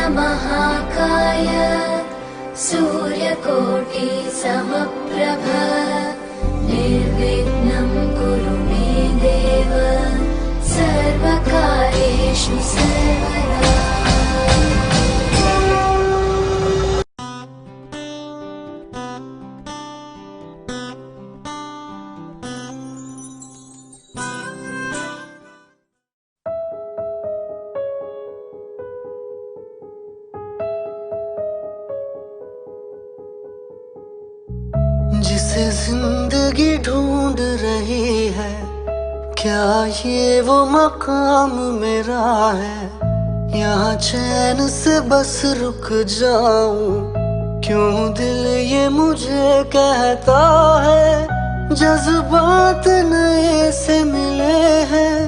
महाकाय सूर्यकोटि समप्रभ निर्विघ्नं कुरु मे देव सर्वकार्येषु सर्वदा। जिसे जिंदगी ढूंढ रही है, क्या ये वो मकाम मेरा है? यहाँ चैन से बस रुक जाऊं, क्यों दिल ये मुझे कहता है? जज्बात नए से मिले हैं,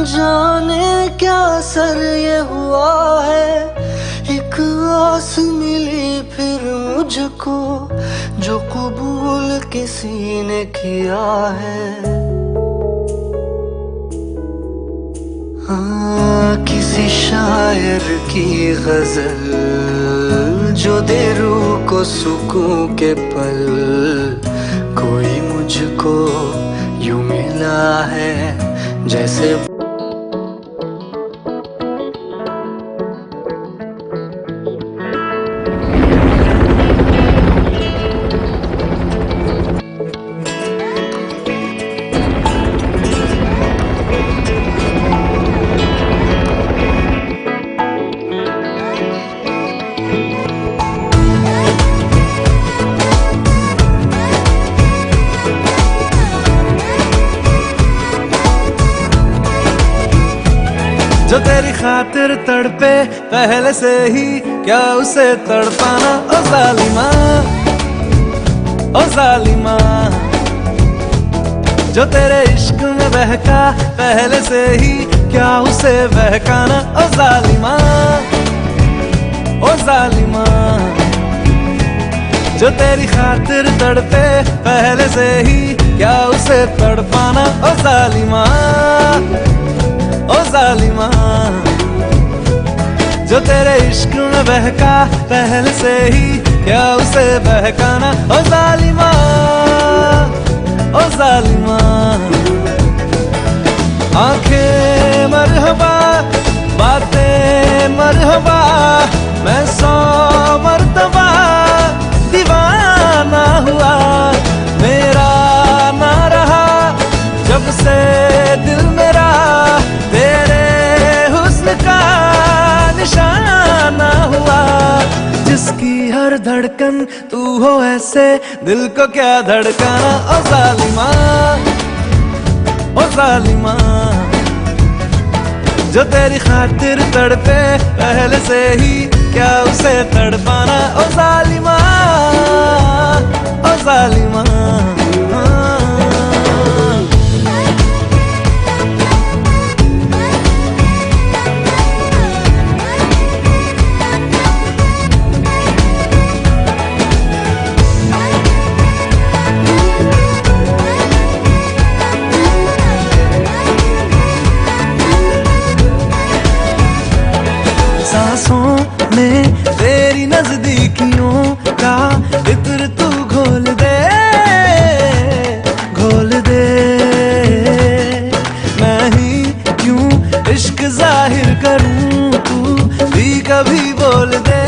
जाने क्या असर ये हुआ है। एक आस मिली फिर मुझको, जो कबूल किसी ने किया है। हाँ, किसी शायर की गजल जो दे रूह को सुकून के पल, कोई मुझको यूं मिला है जैसे जो तेरी खातिर तड़पे पहले से ही, क्या उसे तड़पाना? ओ जालिमा, ओ जालिमा। जो तेरे इश्क में बहका पहले से ही, क्या उसे बहकाना? ओ जालिमा, ओ जालिमा। जो तेरी खातिर तड़पे पहले से ही, क्या उसे तड़पाना? ओ जालिमा, ओ जालिमा। जो तेरे इश्क में बहका पहले से ही, क्या उसे बहकाना? ओ जालिमा, ओ जालिमा। आंखें मरहबा, बातें मरहबा, मैं 100 मर्तबा दीवाना हुआ। मेरा ना रहा जब से दिल मेरा, तेरे हुस्न का निशाना हुआ। जिसकी हर धड़कन तू हो ऐसे, दिल को क्या धड़काना? ओ जालिमा, ओ जालिमा। जो तेरी खातिर तड़पे पहले से ही, क्या उसे तड़पाना? ओ जालिमा, ओ जालिमा। सांसों में तेरी नजदीकियों का इत्र तू घोल दे, घोल दे। मैं ही क्यों इश्क जाहिर करूं, तू भी कभी बोल दे,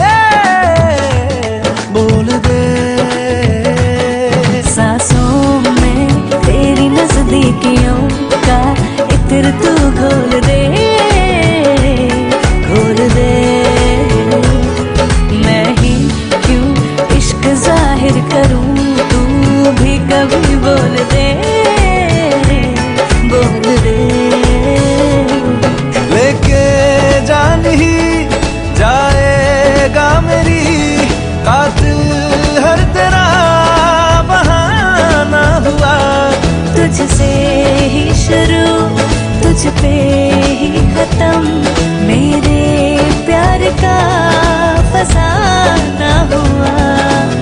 बोल दे। सांसों में तेरी नजदीकियों का इत्र तू घोल दे, घोल दे। मैं ही क्यों इश्क जाहिर करूं, तू भी कभी बोल दे, बोल दे। लेके जान ही जाएगा मेरी, कातिल हर तेरा बहाना हुआ। तुझसे ही शुरू, तुझ पे ही खत्म, मेरे प्यार का फसाना हुआ।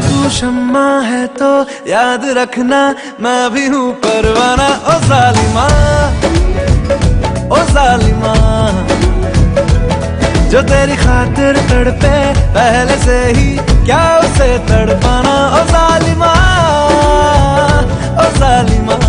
तू शम्मा है तो याद रखना, मैं भी हूँ परवाना। ओ जालिमा, ओ जालिमा। जो तेरी खातिर तड़पे पहले से ही, क्या उसे तड़पाना ओ जालिमा, ओ जालिमा।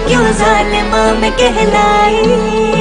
क्यों जालिमा मैं कहलाई।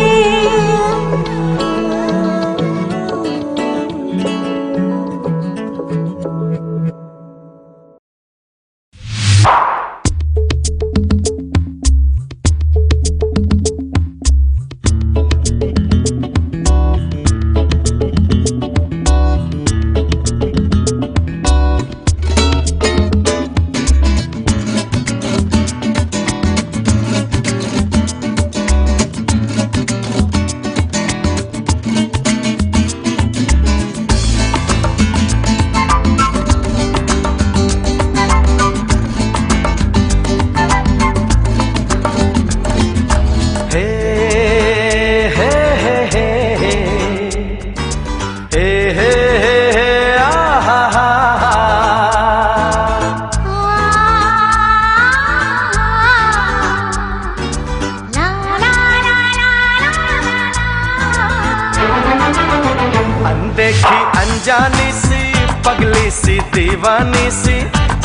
देखी अनजानी सी पगली सी दीवानी सी,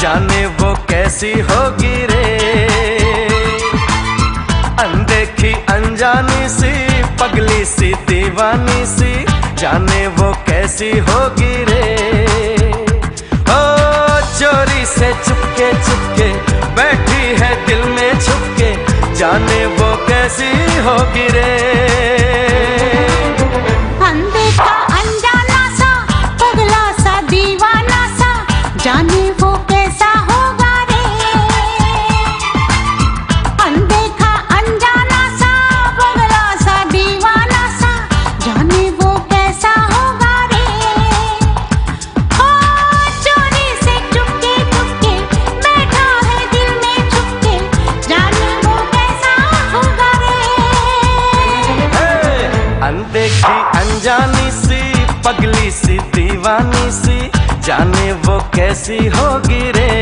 जाने वो कैसी होगी रे। अनदेखी अनजानी सी पगली सी दीवानी सी, जाने वो कैसी होगी रे। ओ चोरी से चुपके चुपके बैठी है दिल में छुपके, जाने वो कैसी होगी रे। जाने वो कैसा होगा रे। अनदेखा अनजाना सा पगला सा दीवाना सा, जाने वो कैसा होगा रे। ओ चोरी से चुपके चुपके बैठा है दिल में छुपके, जाने वो कैसा होगा रे। अनदेखी अनजानी सी पगली सी दीवानी सी, जाने वो कैसी होगी रे।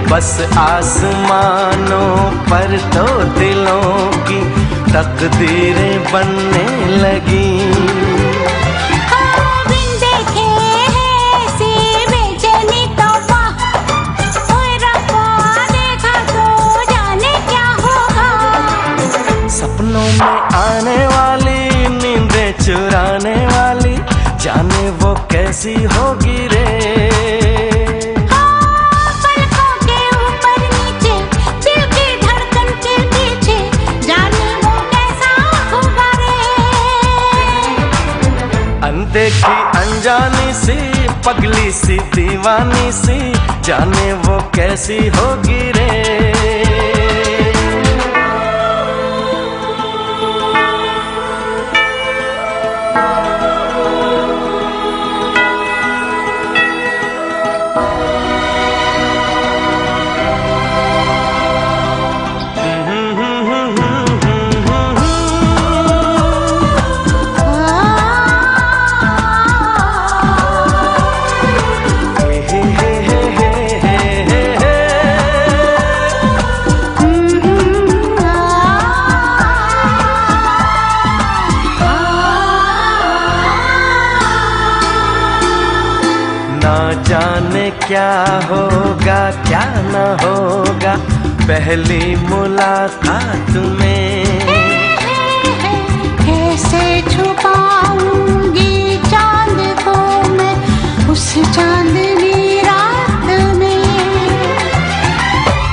बस आसमानों पर तो दिलों की तकदीरें बनने लगी। देखे ऐसी बेचैनी तौबा, रब्बा देखा तो जाने क्या होगा। सपनों में आने वाली नींदें चुराने वाली, जाने वो कैसी होगी रे। देखी अनजानी सी पगली सी दीवानी सी, जाने वो कैसी होगी रे। ना जाने क्या होगा क्या न होगा पहली मुलाकात में। कैसे छुपाऊंगी चांद को मैं उस चांदनी रात में।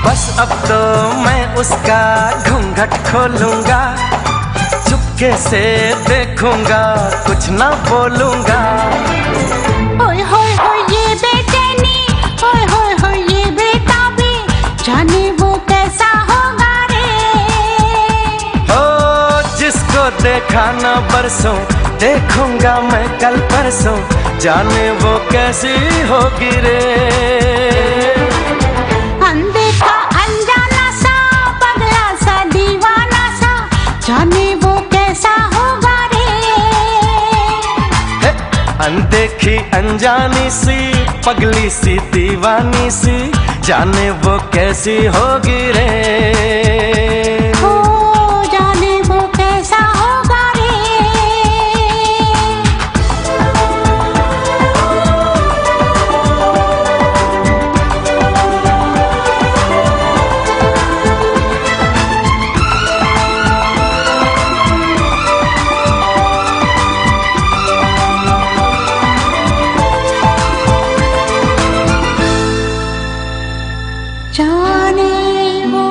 बस अब तो मैं उसका घूंघट खोलूंगा, चुपके से देखूंगा, कुछ ना बोलूंगा। ओए होए होए ये बेचैनी, ओए होए होए ये बेताबी, जाने वो कैसा होगा रे। ओ जिसको देखा ना बरसों, देखूंगा मैं कल परसों, जाने वो कैसी होगी रे। अनदेखा अनजाना सा, पगला सा, दीवाना सा, जाने वो कैसा होगा रे। अनदेखी अनजानी सी, पगली सी, दीवानी सी, जाने वो कैसी होगी रे। ओ जाने वो कैसा होगा रे। जाने वो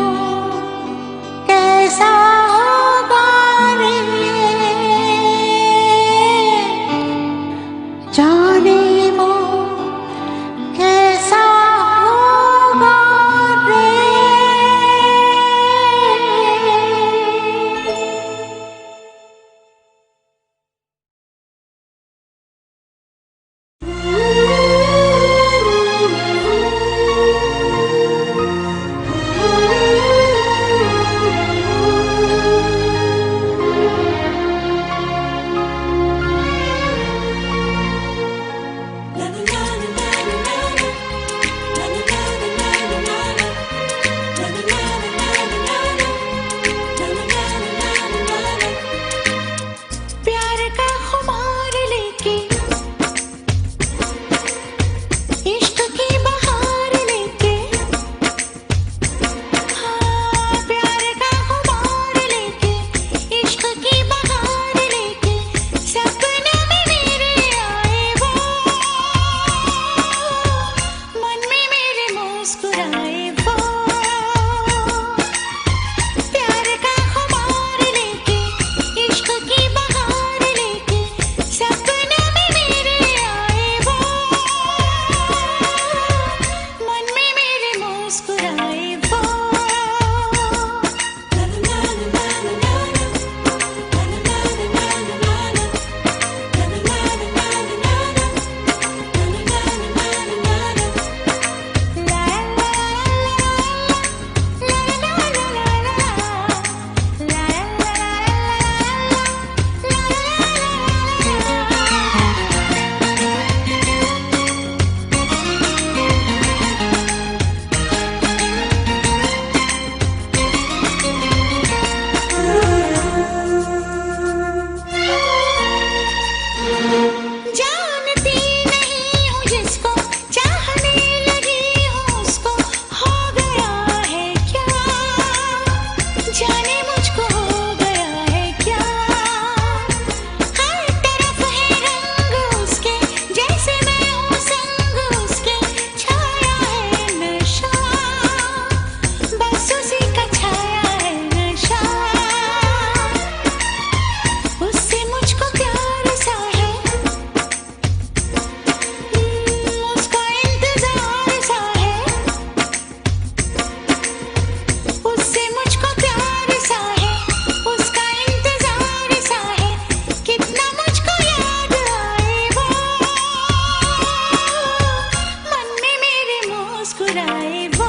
मुस्कुराए वो।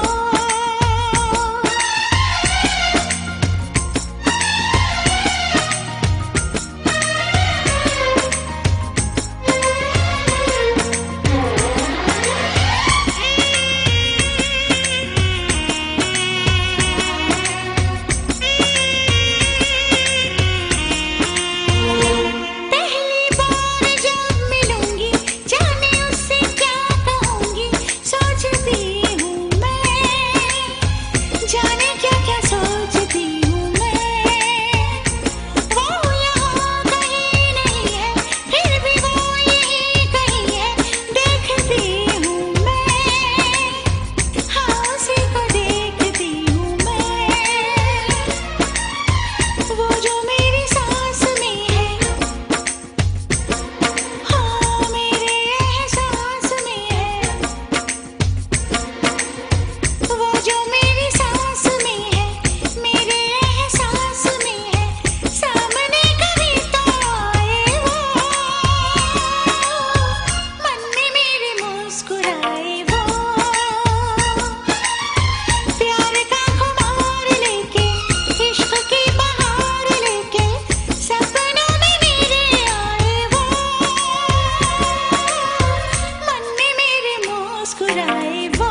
पहली बार जब मिलूंगी जाने उससे क्या कहूंगी, सोचती हूँ मैं, जाने क्या क्या सोचती हूँ मैं। वो यहाँ कहीं नहीं है, फिर भी वो यहीं कहीं है, देखती हूँ मैं, हाँ उसी को देखती हूँ मैं। वो जो मेरी सांस में है, हाँ मेरे एहसास में है। वो जो मेरी सांस में है, मेरे एहसास में है, सामने कभी तो आए वो, मन में मेरे मुस्कुराए वो। प्यार का खुमार लेके, इश्क की बहार लेके, सपनों में मेरे आए वो, मन में मेरे मुस्कुराए वो।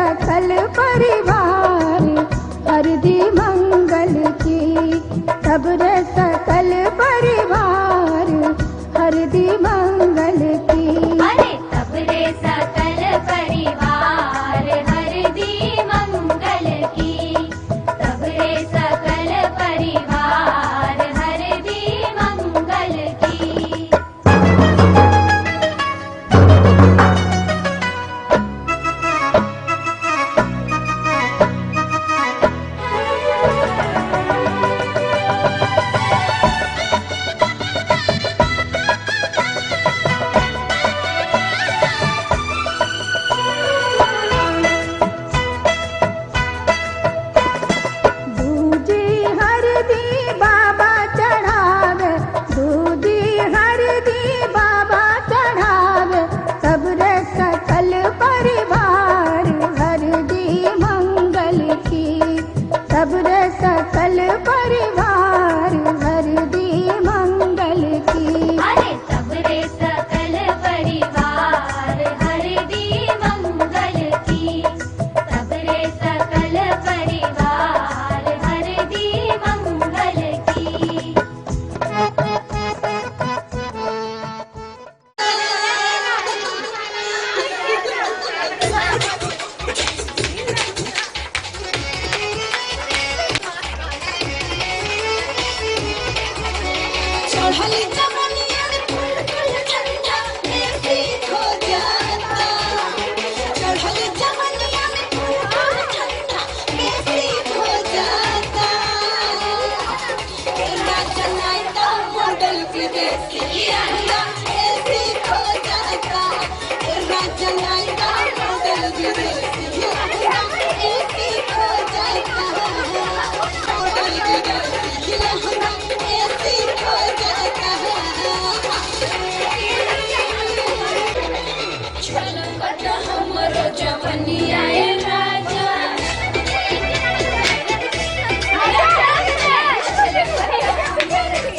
सकल परिवार हर दी मंगल की। सब्र सकल परिवार हर दी मंगल की। अरे सबरे सकल परिवार हर दी मंगल की। सबरे सकल परिवार हर दी मंगल की। दूजी हर दी बाबा चढ़ावे, दूजी हर दी बाबा चढ़ावे। सब्र सकल परिवार हर दी मंगल की। सब्र सकल परिवार हर दी मंगल की। अरे सबरे सकल परिवार हर दी मंगल की। सबरे सकल परिवार हर दी मंगल की। चढ़ल जवनिया फूल फूल ठंडा ऐसे खो जाता। चढ़ल जवनिया फूल फूल ठंडा ऐसे खो जाता। राजा नायका मॉडल विदेशी अंडा ऐसे खो जाता। राजा नायका मॉडल विदेशी अंडा ऐसे खो जाता। मॉडल विदेशी अंडा ऐसे खो जाता। छलकत हमरो जवनिया ए राजा।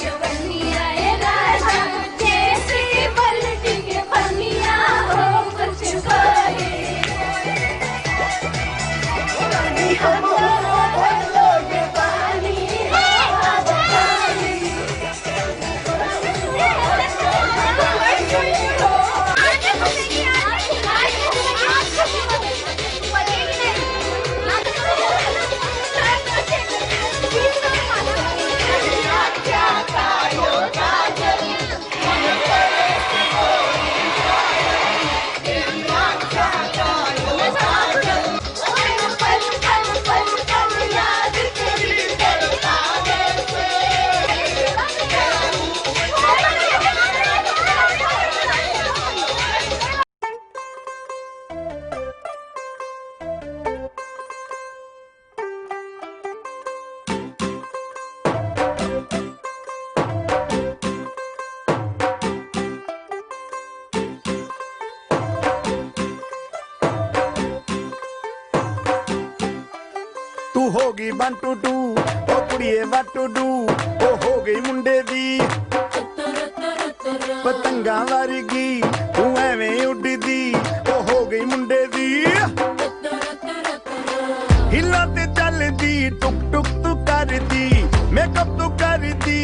जवनिया ए राजा जैसे पलटी के पनिया हो कुछ करे। तू होगी 1 2 2 ओ कुड़िए what to do ओ हो गई मुंडे दी पतंगा वर्गी तू एवें उड़दी ओ हो गई मुंडे दी हिला ते चलदी टुक टुक तू करदी मेकअप तू करदी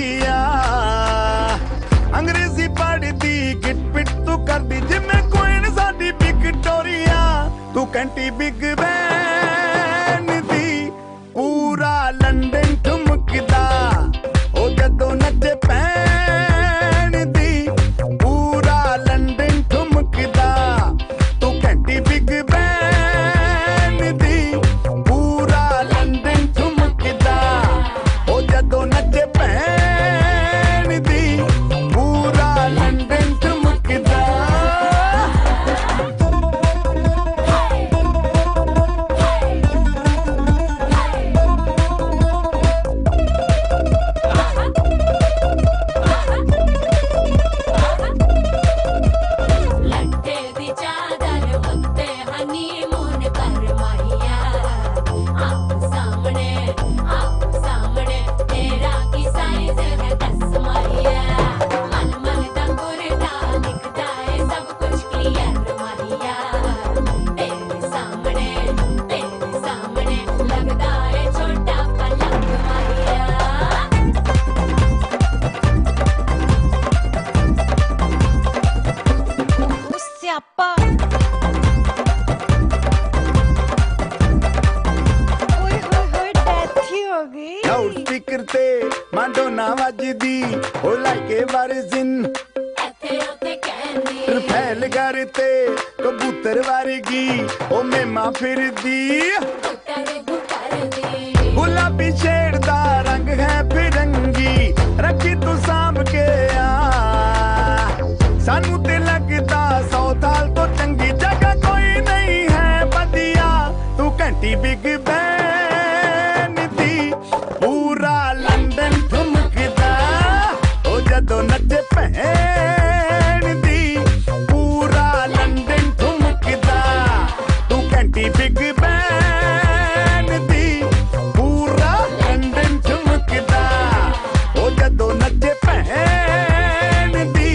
अंग्रेजी पढ़दी गिट पिट तू करदी जिम्मे क्वीन साडी विक्टोरिया तू कैंटी बिग बैन दी पूरा लंदन ठुमकदा ओ जदों नचे पैन दी पूरा लंदन ठुमकदा तू कैंटी बिग बैन दी पूरा लंदन ठुमकदा ओ जदों नचे पैन दी पूरा लंदन ठुमकदा पापा। ओए होए होए डेथ ही हो गई। लाउड स्पीकर ते माडोना वजदी ओ लाइके वारिजिन रफेल करते कबूतर वारगी ओ मेमा फिरदी गुलाबी शेर दा रंग है फिरंगी रखी तू सांभ के सानू ते लगदा 100 साल तो चंगी जगह कोई नहीं है बदिया तू घंटी बिग बैन दी पूरा लंदन ठुमकदा ओ जदों नचे भैन दी पूरा लंदन ठुमकदा तू घंटी बिग बैन दी पूरा लंदन ठुमकदा ओ जदों नचे भैन दी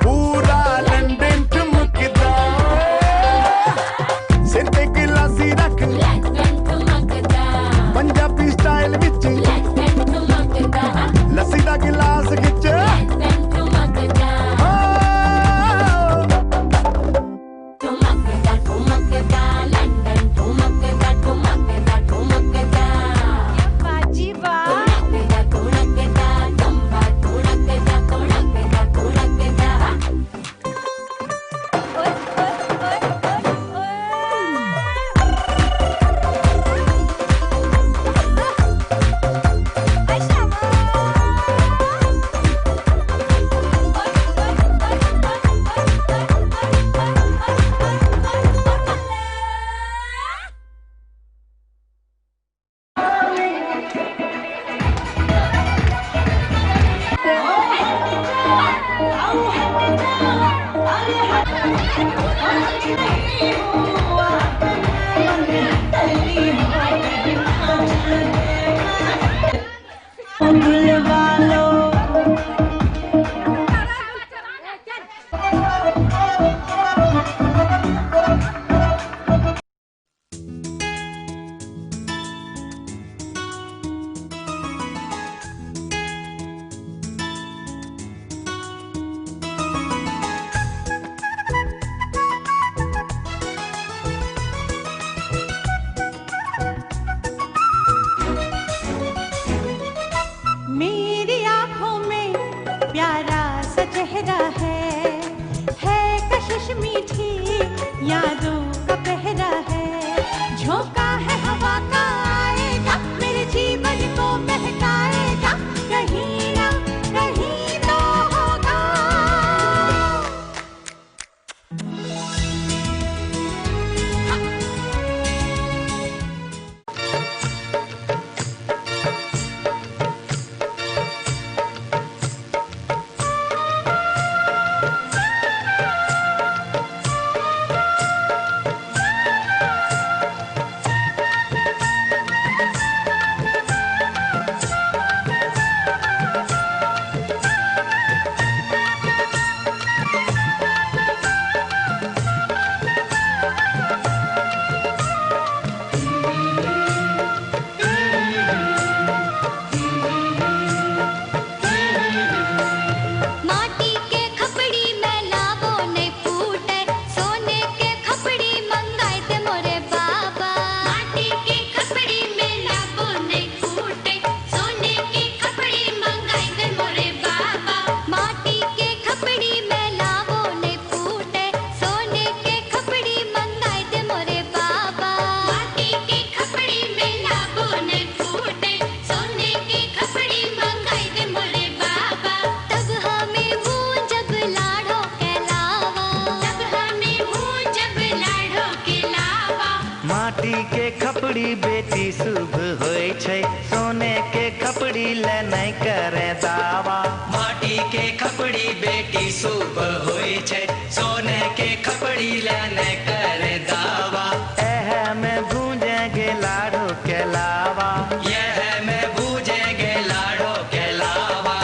पूरा लंदन ठुमकदा सिर ते गिलासी रख पंजाबी स्टाइल विच लस्सी दा गिलास खिच बाजी वाह। मेरी आंखों में प्यारा सा चेहरा है कशिश मीठी यादों का पहरा है झोंका है हवा का आएगा मेरे जीवन को महकाएगा कहीं ना कहीं तो होगा। माटी के खपड़ी में लावो नहीं फूटे सोने के खपड़ी मंगाए थे मोरे बाबा। माटी के खपड़ी में लावो नहीं फूटे सोने की खपड़ी मंगाए थे मोरे बाबा। माटी के खपड़ी में लावो नहीं फूटे सोने के खपड़ी मंगाए थे मोरे बाबा। माटी के खपड़ी में लावो नहीं फूटे सोने की खपड़ी मंगाए थे मोरे बाबा। तब हमें मुँह जब लाड़ो के लावा माटी के खपड़ी बेटी शुभ होय छै सोने के खपड़ी ले नहीं करे दावा। माटी के खपड़ी बेटी शुभ होय छै सोने के खपड़ी लेने करे दावा। एह में भूंजेंगे लाड़ो के लावा। यह में बूझेंगे लाड़ो के लावा।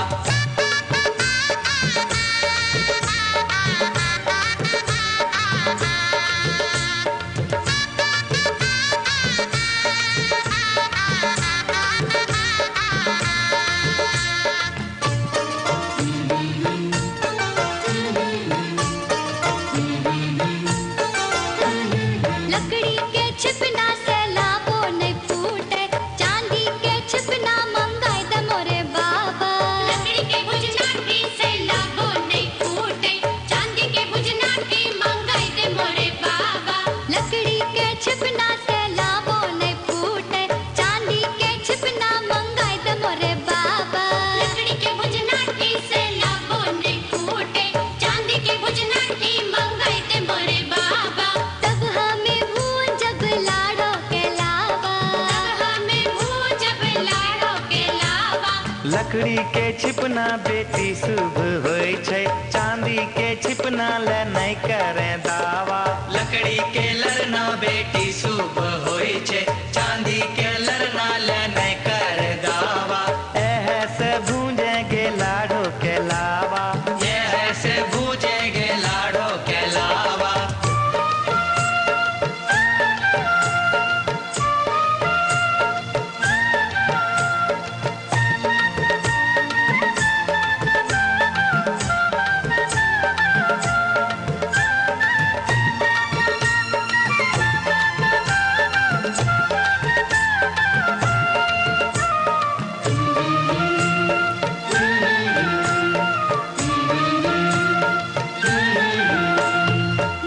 के छिपना बेटी शुभ होय छै, चांदी के छिपना ले नहीं करे दावा। लकड़ी के लरना बेटी शुभ होय छै, चांदी के लरना ले नहीं कर दावा। ऐसे भूंजेंगे लाडो के लावा, ये ऐसे भूजेंगे लाडो के लावा।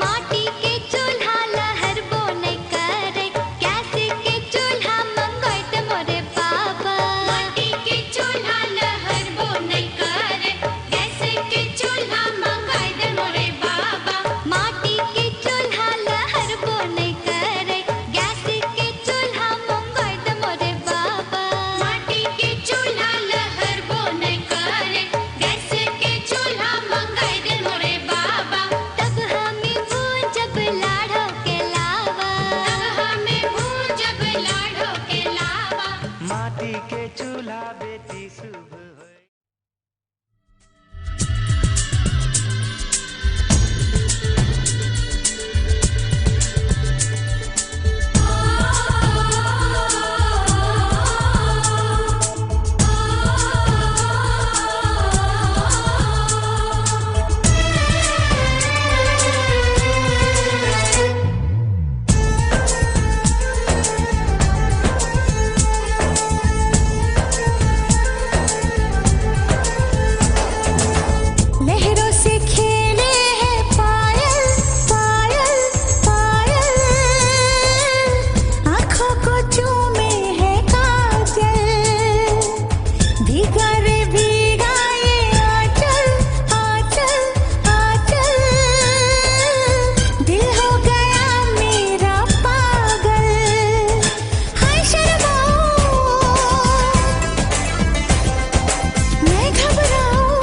माटी के चूल्हा लहर बो नहीं करे, कैसे के चूल्हा मंगोइत मोरे बाबा। माटी के चूल्हा लहर बो नहीं करे, कैसे के चूल्हा मंगोइत मोरे बाबा। माटी के चूल्हा लहर बो नहीं करे, कैसे के चूल्हा मंगोइत मोरे बाबा। माटी के चूल्हा लहर बो नहीं करे, कैसे के चूल्हा मंगोइत मोरे बाबा। तब हमें भूंजब लाडो के लावा, तब हमें भूंजब लाडो के लावा। माटी के चूल्हा बेटी शुभ होय। लहरों से खेले हैं पायल पायल पायल, आँखों को चूमे है काजल, भीगा रे भीगा ये आंचल आंचल आंचल, दिल हो गया मेरा पागल। हाय शर्माओ मैं घबराऊं,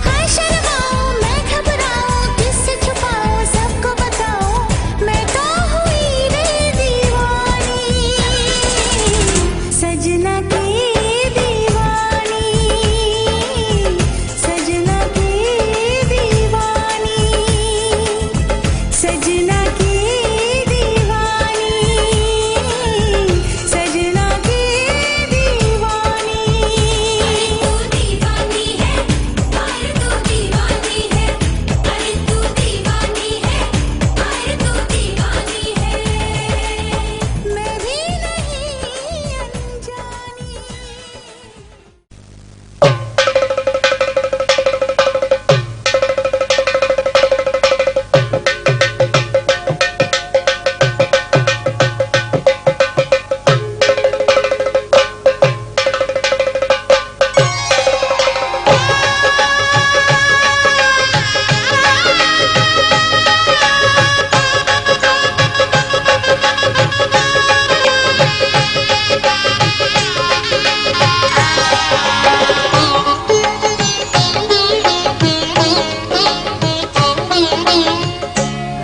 हाय शर्माऊं मैं घबराऊं, किससे छुपाऊं सबको बताऊं, मैं तो हुई रे दीवानी, सजना की दीवानी, सजना की दीवानी, सजना की दीवानी, सजना की दीवानी। तू दीवानी है, अरे तू दीवानी है, अरे तू दीवानी है, अरे तू दीवानी है। मैं भी नहीं अनजानी।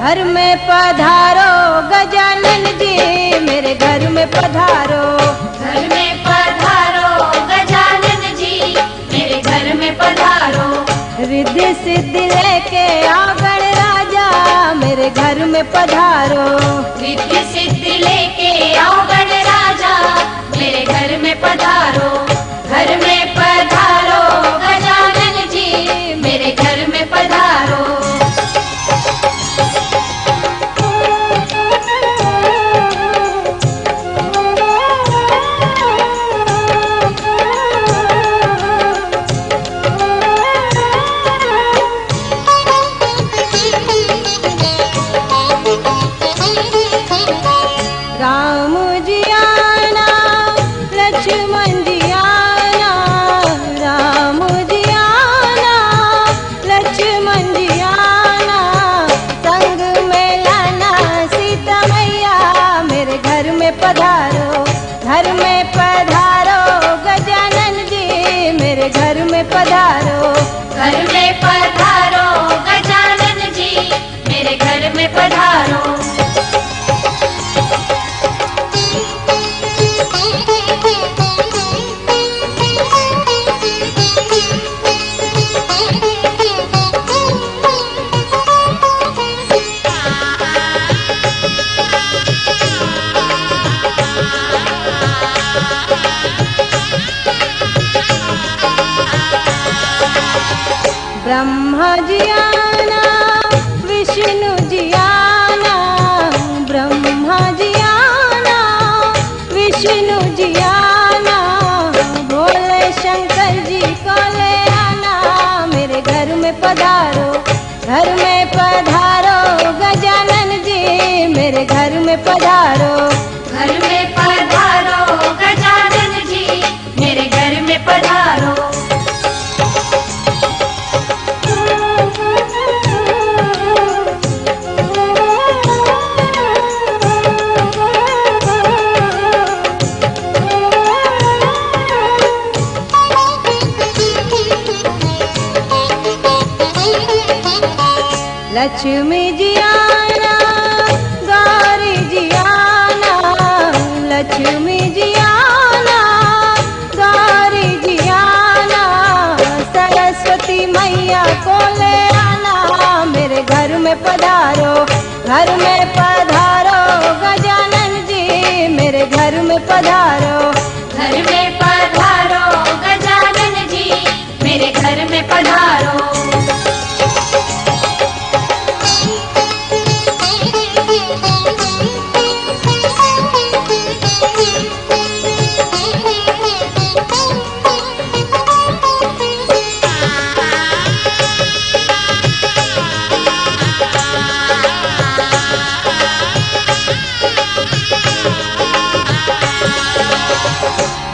घर में पधारो गजानन जी, मेरे घर में पधारो। घर में पधारो गजानन जी, मेरे घर में पधारो। रिद्धि सिद्धि लेके आओ गणराजा, मेरे घर में पधारो। रिद्धि सिद्धि लेके आओ गणराजा, मेरे घर में पधारो। घर में पधारो गजानन जी, मेरे घर में पधारो। राम जी आना, लक्ष्मण जी आना, पधारो, घर में पधारो गजानन जी, मेरे घर में पधारो। ब्रह्मा जी आना, विष्णु जी आना, ब्रह्मा जी आना, विष्णु जी आना, भोले शंकर जी को ले आना, मेरे घर में पधारो, घर में पधारो गजानन जी, मेरे घर में पधारो, घर में पधारो गजानन जी, मेरे घर में पधारो। लक्ष्मी जी आना, गौरी जी आना, लक्ष्मी जी आना, गौरी जी आना, सरस्वती मैया को ले आना, मेरे घर में पधारो, घर में पधारो गजानन जी, मेरे घर में पधारो, घर में पधारो गजानन जी, मेरे घर में पधारो।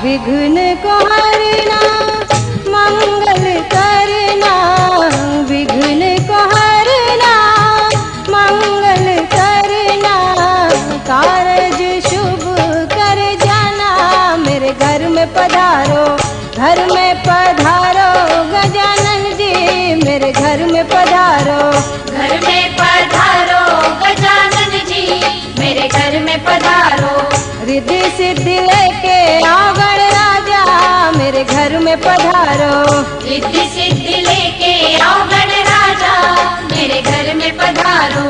विघ्न को हरना, मंगल करना, विघ्न को हरना, मंगल करना, कारज शुभ कर जाना, मेरे घर में पधारो, घर में पधारो गजानन जी, मेरे घर में पधारो, घर में पधारो गजानन जी, मेरे घर में पधारो। रिद्धि सिद्धि लेके आओ गणराजा, मेरे घर में पधारो, रिद्धि सिद्धि लेके आओ गणराजा, मेरे घर में पधारो,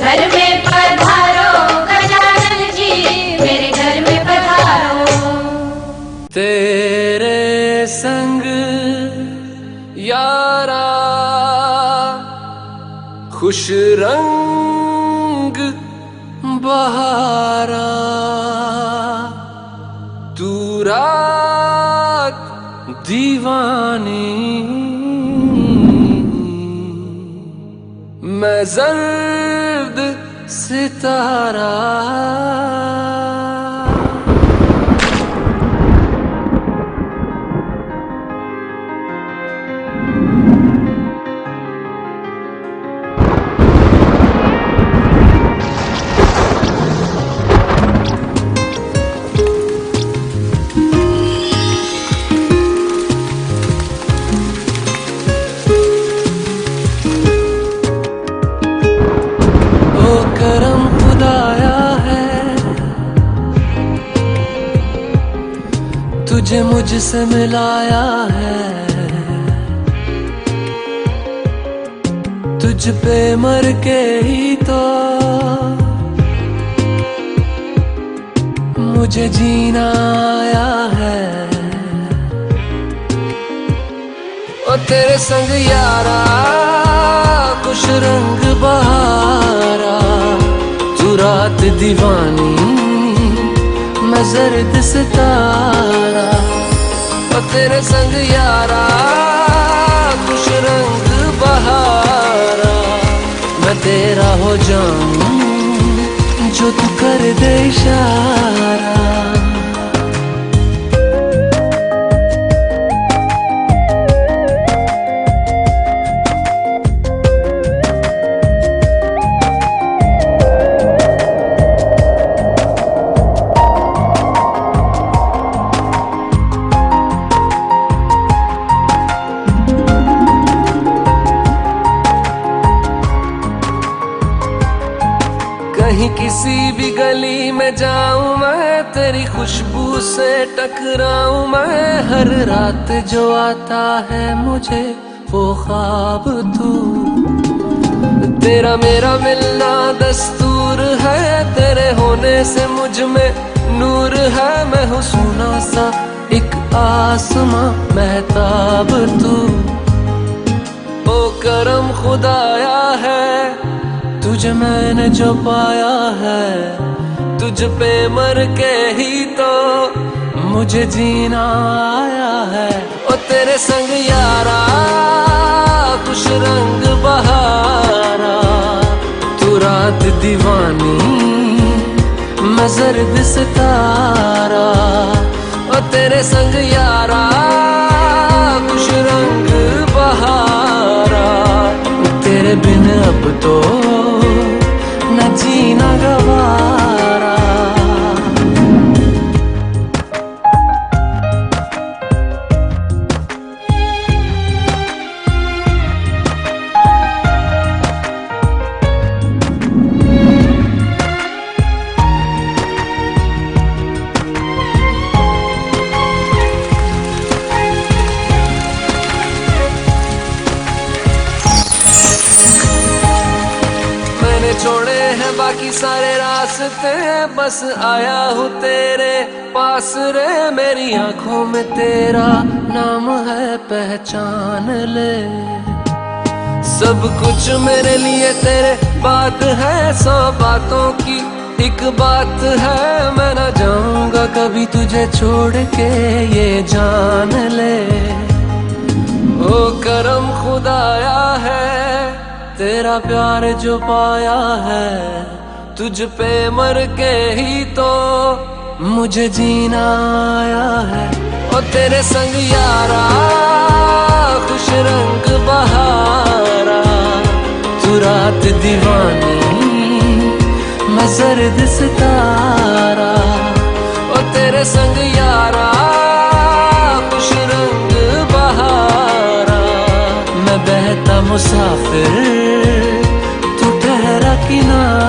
घर में पधारो गजानन जी, मेरे घर में पधारो। तेरे संग यारा खुश रंग बहारा, तू रात दीवानी, मैं जर्द सितारा। तुझे मुझसे मिलाया है, तुझ पे मर के ही तो मुझे जीना आया है। ओ तेरे संग यारा कुछ रंग बहारा, तू रात दीवानी मैं जर्द सितारा। ओ तेरे संग यारा कुछ रंग बहारा, मैं तेरा हो जाऊं जो तू कर दे इशारा। किसी भी गली में जाऊं मैं, तेरी खुशबू से टकराऊं मैं। हर रात जो आता है मुझे वो ख्वाब तू, तेरा मेरा मिलना दस्तूर है। तेरे होने से मुझ में नूर है। मैं हूँ सोना सा एक आसमां महताब तू। ओ करम खुदाया है तुझे मैंने जो पाया है, तुझ पे मर के ही तो मुझे जीना आया है। ओ तेरे संग यारा कुछ रंग बहारा, तू रात दीवानी मैं जर्द सितारा। ओ तेरे संग यारा कुछ रंग बहारा, तेरे बिन अब तो न जीना गवारा। छोड़े हैं बाकी सारे रास्ते, बस आया हूँ तेरे पास रे। मेरी आंखों में तेरा नाम है पहचान ले। सब कुछ मेरे लिए तेरे बात है, 100 बातों की एक बात है। मैं ना जाऊंगा कभी तुझे छोड़ के ये जान ले। ओ करम खुदाया है तेरा प्यार जो पाया है, तुझ पे मर के ही तो मुझे जीना आया है। ओ तेरे संग यारा खुश रंग बहारा, तू रात दीवानी मैं जर्द सितारा। ओ तेरे संग यारा खुश रंग बहारा, मैं बहता मुसाफिर तू ठहरा किनारा।